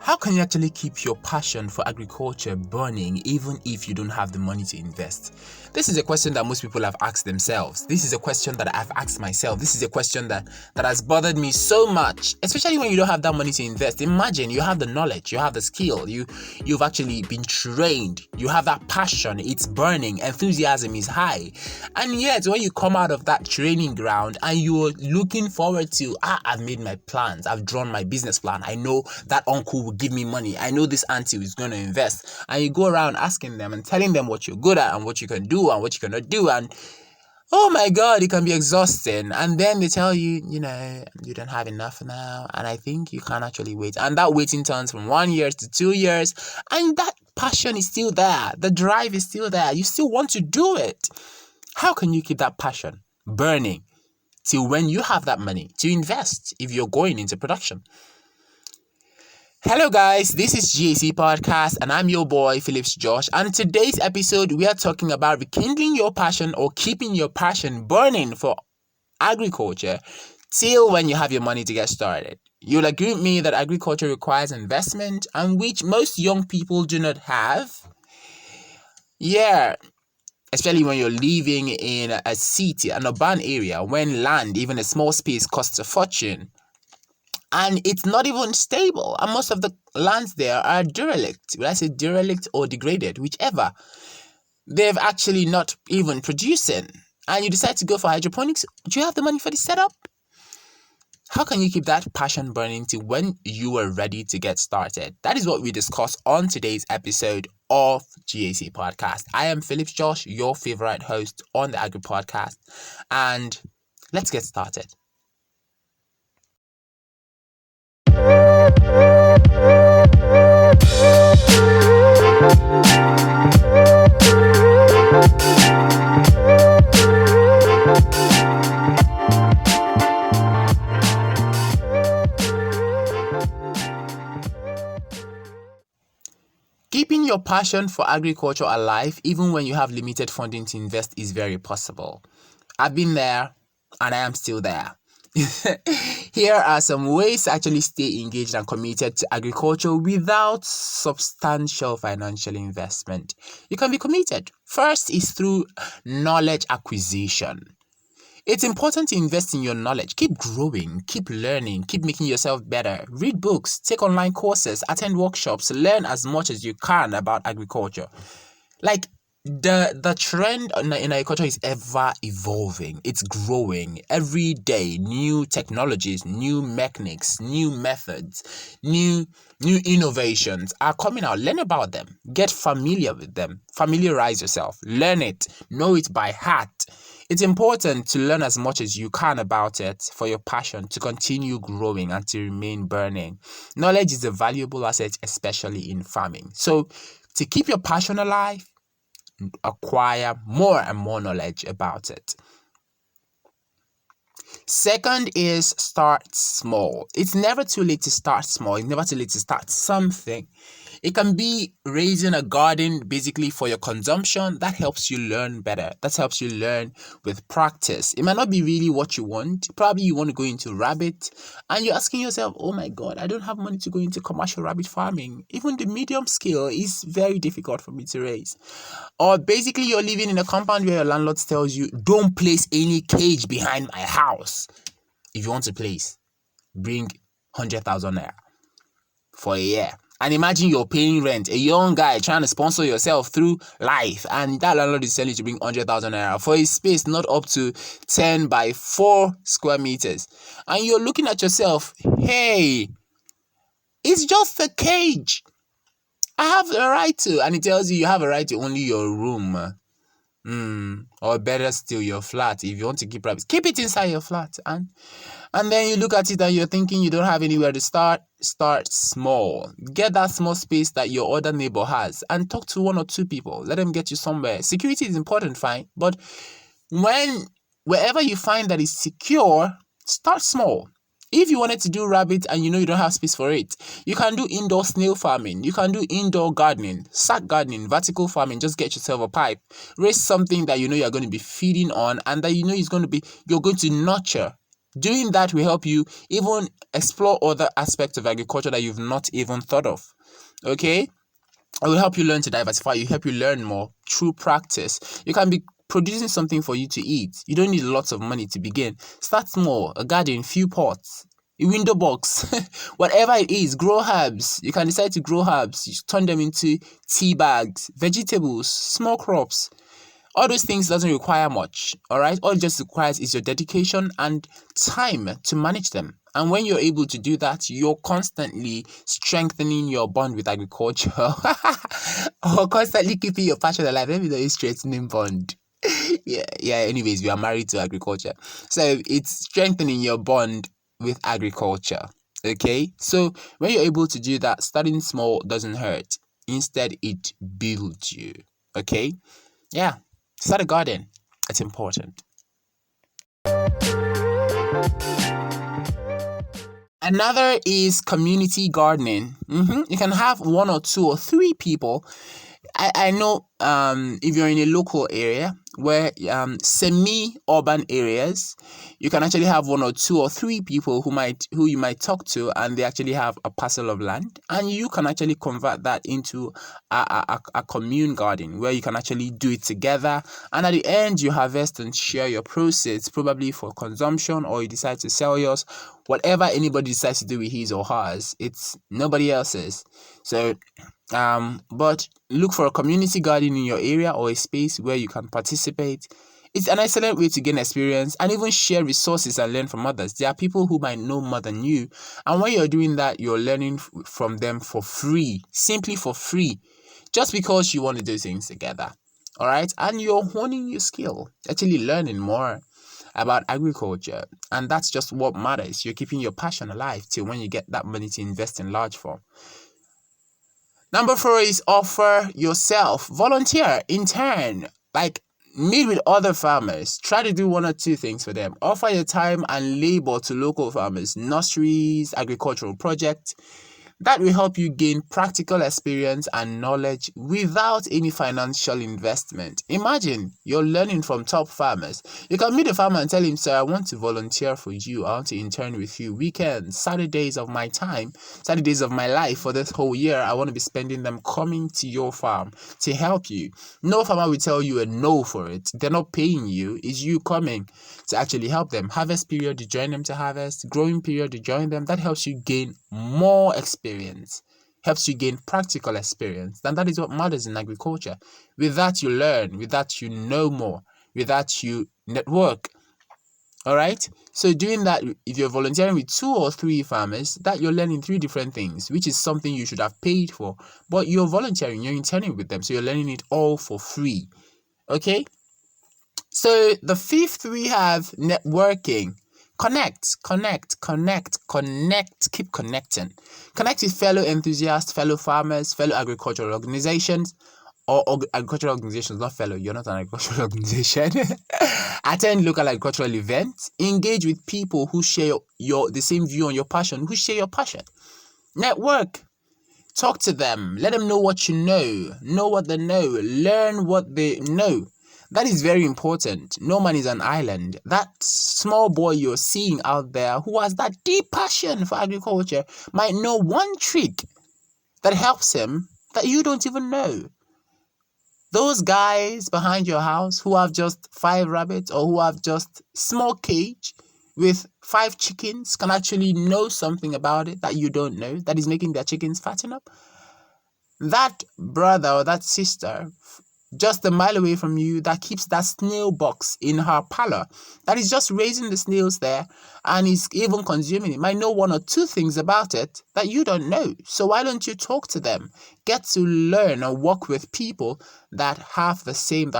How can you actually keep your passion for agriculture burning even if you don't have the money to invest? This is a question that most people have asked themselves. This is a question that I've asked myself. This is a question that has bothered me so much, especially when you don't have that money to invest. Imagine you have the knowledge, you have the skill, you've actually been trained, you have that passion, it's burning, enthusiasm is high. And yet when you come out of that training ground and you're looking forward to, I've made my plans, I've drawn my business plan, I know that uncle will give me money, I know this auntie is going to invest, and you go around asking them and telling them what you're good at and what you can do and what you cannot do, and oh my god, it can be exhausting. And then they tell you, you don't have enough now, and I think you can actually wait, and that waiting turns from 1 year to 2 years, and that passion is still there, the drive is still there, you still want to do it. How can you keep that passion burning till when you have that money to invest if you're going into production? Hello guys, this is GAC Podcast and I'm your boy Phillips Josh, and today's episode we are talking about rekindling your passion or keeping your passion burning for agriculture till when you have your money to get started. You'll agree with me that agriculture requires investment, and which most young people do not have. Yeah, especially when you're living in a city, an urban area, when land, even a small space, costs a fortune. And it's not even stable. And most of the lands there are derelict. Will I say derelict or degraded? Whichever. They've actually not even producing. And you decide to go for hydroponics. Do you have the money for the setup? How can you keep that passion burning till when you are ready to get started? That is what we discuss on today's episode of GAC Podcast. I am Phillips Josh, your favorite host on the Agri Podcast. And let's get started. Keeping your passion for agriculture alive even when you have limited funding to invest is very possible. I've been there and I am still there. Here are some ways to actually stay engaged and committed to agriculture without substantial financial investment. You can be committed. First is through knowledge acquisition. It's important to invest in your knowledge. Keep growing, keep learning, keep making yourself better. Read books, take online courses, attend workshops, learn as much as you can about agriculture. Like, the trend in agriculture is ever evolving. It's growing every day. New technologies, new mechanics, new methods, new innovations are coming out. Learn about them. Get familiar with them. Familiarize yourself. Learn it. Know it by heart. It's important to learn as much as you can about it for your passion to continue growing and to remain burning. Knowledge is a valuable asset, especially in farming. So, to keep your passion alive, acquire more and more knowledge about it. Second is start small. It's never too late to start small. It's never too late to start something. It can be raising a garden basically for your consumption. That helps you learn better. That helps you learn with practice. It might not be really what you want. Probably you want to go into rabbit and you're asking yourself, oh my God, I don't have money to go into commercial rabbit farming. Even the medium scale is very difficult for me to raise. Or basically you're living in a compound where your landlord tells you, don't place any cage behind my house. If you want to place, bring 100,000 naira for a year. And imagine you're paying rent, a young guy trying to sponsor yourself through life, and that landlord is telling you to bring 100,000 naira for a space not up to 10 by 4 square meters. And you're looking at yourself, hey, it's just a cage. I have a right to. And it tells you have a right to only your room. Or better still, your flat. If you want to keep rabbits, keep it inside your flat. And then you look at it and you're thinking you don't have anywhere to start. Start small. Get that small space that your other neighbor has and talk to 1 or 2 people. Let them get you somewhere. Security is important, fine. But wherever you find that is secure, start small. If you wanted to do rabbit and you don't have space for it, you can do indoor snail farming. You can do indoor gardening, sack gardening, vertical farming. Just get yourself a pipe. Raise something that you're going to be feeding on and that is going to be, you're going to nurture Doing that will help you even explore other aspects of agriculture that you've not even thought of. Okay? It will help you learn to diversify. You help you learn more through practice. You can be producing something for you to eat. You don't need lots of money to begin. Start small, a garden, few pots, a window box, whatever it is. Grow herbs. You can decide to grow herbs. You turn them into tea bags, vegetables, small crops. All those things doesn't require much, all right? All it just requires is your dedication and time to manage them. And when you're able to do that, you're constantly strengthening your bond with agriculture or constantly keeping your passion alive. Maybe there is strengthening bond. Yeah. Anyways, we are married to agriculture. So it's strengthening your bond with agriculture. Okay. So when you're able to do that, starting small doesn't hurt. Instead, it builds you. Okay. Yeah. Start a garden. It's important. Another is community gardening. You can have one or two or three people. I know if you're in a local area where semi-urban areas, you can actually have one or two or three people who you might talk to, and they actually have a parcel of land, and you can actually convert that into a commune garden where you can actually do it together, and at the end you harvest and share your proceeds, probably for consumption, or you decide to sell yours. Whatever anybody decides to do with his or hers, it's nobody else's. So but look for a community garden in your area or a space where you can participate. It's an excellent way to gain experience and even share resources and learn from others. There are people who might know more than you, and when you're doing that, you're learning from them for free, simply for free, just because you want to do things together. All right, and you're honing your skill, actually learning more about agriculture, and that's just what matters. You're keeping your passion alive till when you get that money to invest in large form. Number 4 is offer yourself. Volunteer, intern, like meet with other farmers. Try to do one or two things for them. Offer your time and labor to local farmers, nurseries, agricultural projects. That will help you gain practical experience and knowledge without any financial investment. Imagine you're learning from top farmers. You can meet a farmer and tell him, sir, I want to volunteer for you. I want to intern with you. Weekends, Saturdays of my time, Saturdays of my life for this whole year, I want to be spending them coming to your farm to help you. No farmer will tell you a no for it. They're not paying you. It's you coming to actually help them. Harvest period, you join them to harvest. Growing period, you join them. That helps you gain more experience, helps you gain practical experience. And that is what matters in agriculture. With that, you learn. With that, you know more. With that, you network. All right. So doing that, if you're volunteering with 2 or 3 farmers, that you're learning 3 different things, which is something you should have paid for. But you're volunteering, you're interning with them. So you're learning it all for free. Okay. So the 5th, we have networking. Connect, keep connecting. Connect with fellow enthusiasts, fellow farmers, fellow agricultural organizations, or agricultural organizations, not fellow, you're not an agricultural organization. Attend local agricultural events. Engage with people who share the same view on your passion, who share your passion. Network. Talk to them. Let them know what you know what they know, learn what they know. That is very important. No man is an island. That small boy you're seeing out there who has that deep passion for agriculture might know one trick that helps him that you don't even know. Those guys behind your house who have just 5 rabbits or who have just small cage with 5 chickens can actually know something about it that you don't know, that is making their chickens fatten up. That brother or that sister just a mile away from you that keeps that snail box in her parlor, that is just raising the snails there and is even consuming it, might know 1 or 2 things about it that you don't know. So why don't you talk to them? Get to learn and work with people that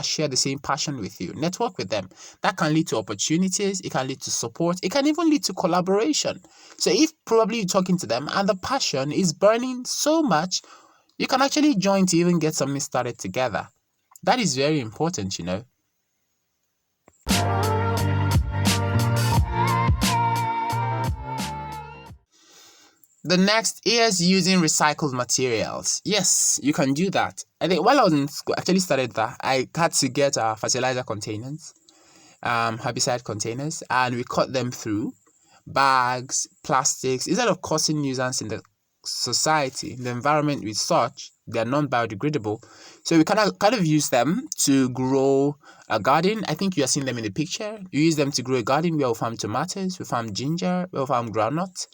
share the same passion with you. Network with them. That can lead to opportunities. It can lead to support. It can even lead to collaboration. So if probably you're talking to them and the passion is burning so much, you can actually join to even get something started together. That is very important, you know. The next is using recycled materials. Yes, you can do that. I think while I was in school, actually started that, I had to get fertilizer containers, herbicide containers, and we cut them through. bags, plastics, instead of causing nuisance in the society, in the environment with such, they're non-biodegradable. So we kind of use them to grow a garden. I think you are seeing them in the picture. You use them to grow a garden where we farm tomatoes, we farm ginger, we farm groundnuts,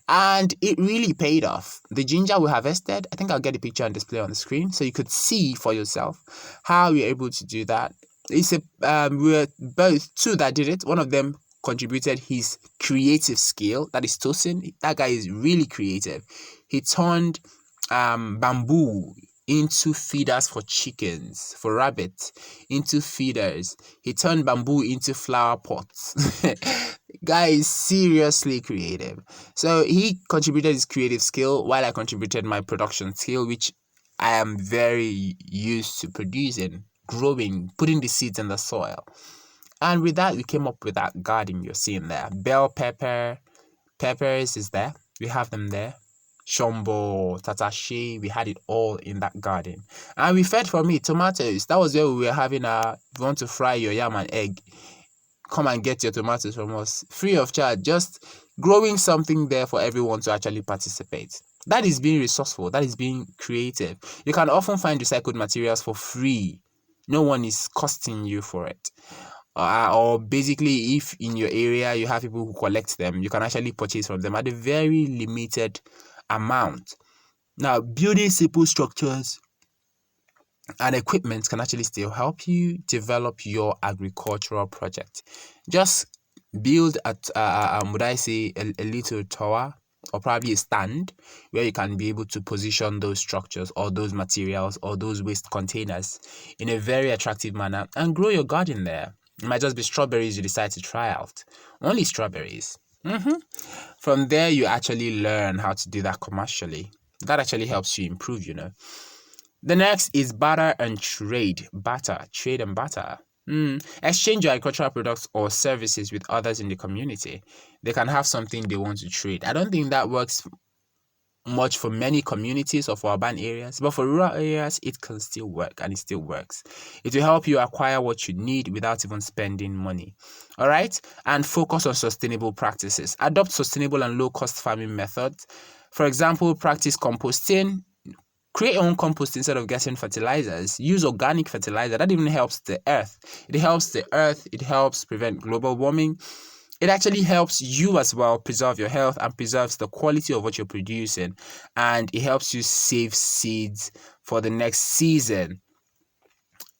and it really paid off. The ginger we harvested, I think I'll get the picture and display on the screen so you could see for yourself how we are able to do that. It's a we were both two that did it. One of them contributed his creative skill. That is Tosin. That guy is really creative. He turned bamboo into feeders for chickens, for rabbits, into feeders. He turned bamboo into flower pots. Guy is seriously creative. So he contributed his creative skill while I contributed my production skill, which I am very used to producing, growing, putting the seeds in the soil. And with that, we came up with that garden you're seeing there. Bell pepper, peppers is there. We have them there. Shombo, tatashi, we had it all in that garden. And we fed from it tomatoes. That was where we were having if you want to fry your yam and egg, come and get your tomatoes from us. Free of charge. Just growing something there for everyone to actually participate. That is being resourceful. That is being creative. You can often find recycled materials for free. No one is costing you for it. Or basically, if in your area you have people who collect them, you can actually purchase from them at a very limited amount. Now, building simple structures and equipment can actually still help you develop your agricultural project. Just build would I say a little tower or probably a stand where you can be able to position those structures or those materials or those waste containers in a very attractive manner and grow your garden there. It might just be strawberries you decide to try out. Only strawberries. From there, you actually learn how to do that commercially. That actually helps you improve, The next is barter and trade. Barter, trade and barter. Exchange your agricultural products or services with others in the community. They can have something they want to trade. I don't think that works much for many communities or for urban areas, but for rural areas, it can still work, and it still works. It will help you acquire what you need without even spending money. All right, and focus on sustainable practices. Adopt sustainable and low-cost farming methods. For example, practice composting. Create your own compost instead of getting fertilizers. Use organic fertilizer. That even helps the earth. It helps the earth. It helps prevent global warming. It actually helps you as well preserve your health and preserves the quality of what you're producing. And it helps you save seeds for the next season.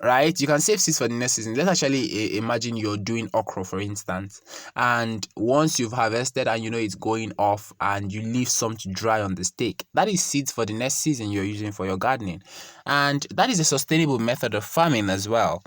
Right? You can save seeds for the next season. Let's actually imagine you're doing okra, for instance. And once you've harvested and you know it's going off and you leave some to dry on the stake, that is seeds for the next season you're using for your gardening. And that is a sustainable method of farming as well.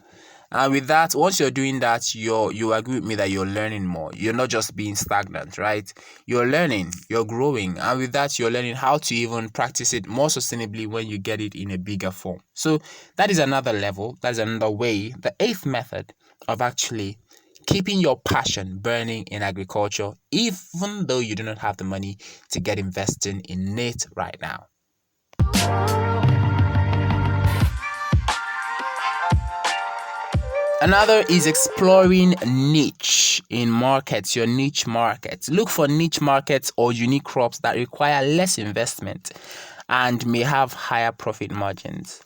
And with that, once you're doing that, you agree with me that you're learning more. You're not just being stagnant, right? You're learning, you're growing. And with that, you're learning how to even practice it more sustainably when you get it in a bigger form. So that is another level. That is another way. The 8th method of actually keeping your passion burning in agriculture, even though you do not have the money to get investing in it right now. Another is exploring niche in markets, your niche markets. Look for niche markets or unique crops that require less investment and may have higher profit margins.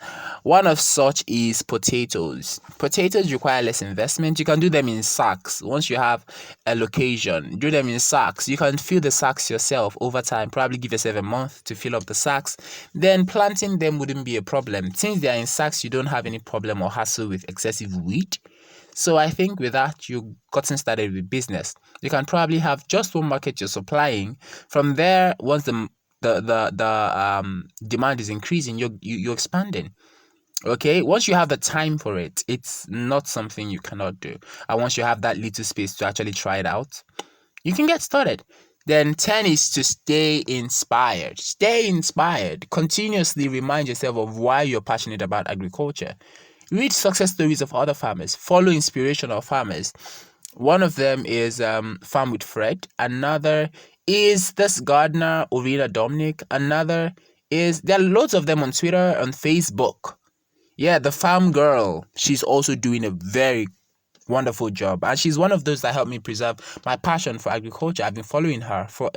One of such is potatoes. Potatoes require less investment. You can do them in sacks. Once you have a location, do them in sacks. You can fill the sacks yourself over time. Probably give yourself a month to fill up the sacks. Then planting them wouldn't be a problem. Since they are in sacks, you don't have any problem or hassle with excessive weed. So I think with that, you've gotten started with business. You can probably have just one market you're supplying. From there, once the demand is increasing, you're expanding. Okay, once you have the time for it, it's not something you cannot do. And once you have that little space to actually try it out, you can get started. Then 10 is to stay inspired. Stay inspired. Continuously remind yourself of why you're passionate about agriculture. Read success stories of other farmers. Follow inspirational farmers. One of them is Farm with Fred. Another is this gardener, Orina Dominic. Another is, there are loads of them on Twitter, on Facebook. Yeah, the farm girl. She's also doing a very wonderful job. And she's one of those that helped me preserve my passion for agriculture. I've been following her for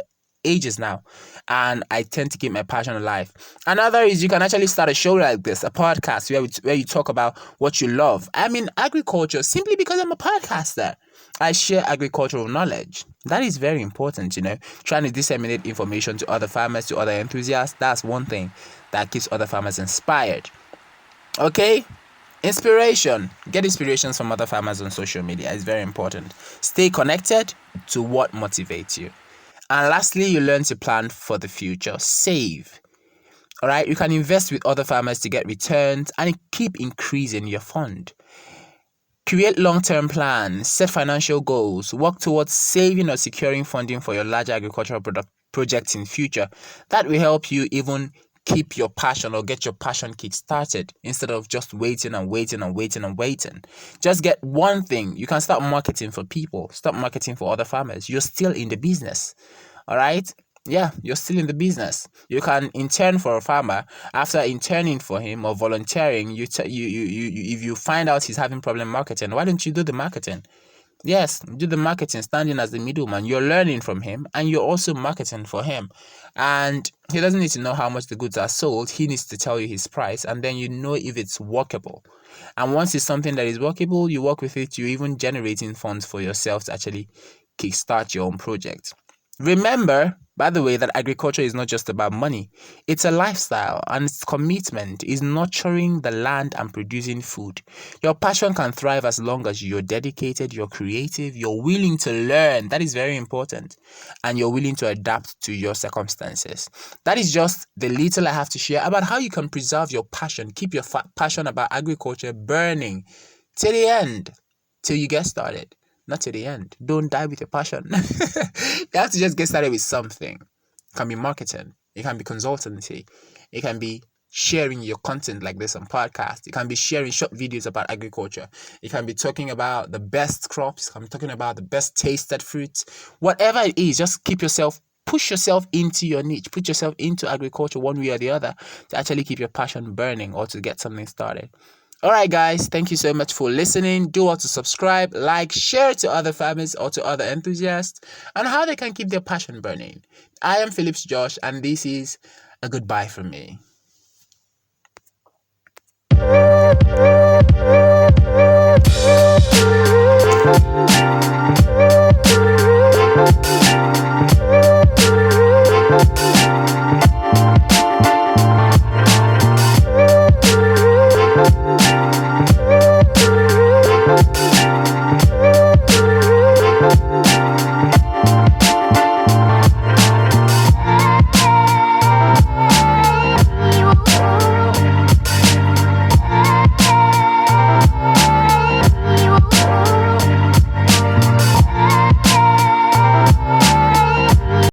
ages now, and I tend to keep my passion alive. Another is you can actually start a show like this, a podcast where you talk about what you love. I'm in agriculture simply because I'm a podcaster. I share agricultural knowledge. That is very important, trying to disseminate information to other farmers, to other enthusiasts. That's one thing that keeps other farmers inspired. Okay? Inspiration. Get inspirations from other farmers on social media. It's very important. Stay connected to what motivates you. And lastly, you learn to plan for the future. Save. All right? You can invest with other farmers to get returns and keep increasing your fund. Create long-term plans, set financial goals, work towards saving or securing funding for your larger agricultural projects in future. That will help you even keep your passion or get your passion kick-started instead of just waiting and waiting and waiting and waiting. Just get one thing. You can start marketing for people. Stop marketing for other farmers. You're still in the business. All right? Yeah, you're still in the business. You can intern for a farmer. After interning for him or volunteering, if you find out he's having problem marketing, why don't you do the marketing? Yes, do the marketing, standing as the middleman. You're learning from him and you're also marketing for him. And he doesn't need to know how much the goods are sold. He needs to tell you his price, and then you know if it's workable. And once it's something that is workable, you work with it. You're even generating funds for yourself to actually kickstart your own project. Remember, by the way, that agriculture is not just about money. It's a lifestyle, and its commitment is nurturing the land and producing food. Your passion can thrive as long as you're dedicated, you're creative, you're willing to learn. That is very important. And you're willing to adapt to your circumstances. That is just the little I have to share about how you can preserve your passion. Keep your passion about agriculture burning till the end, till you get started. Not to the end. Don't die with your passion. You have to just get started with something. It can be marketing. It can be consultancy. It can be sharing your content like this on podcast. It can be sharing short videos about agriculture. It can be talking about the best crops. It can be talking about the best tasted fruits. Whatever it is, just push yourself into your niche. Put yourself into agriculture one way or the other to actually keep your passion burning or to get something started. All right, guys, thank you so much for listening. Do want to subscribe, like, share to other farmers or to other enthusiasts on how they can keep their passion burning. I am Phillips Josh, and this is a goodbye from me.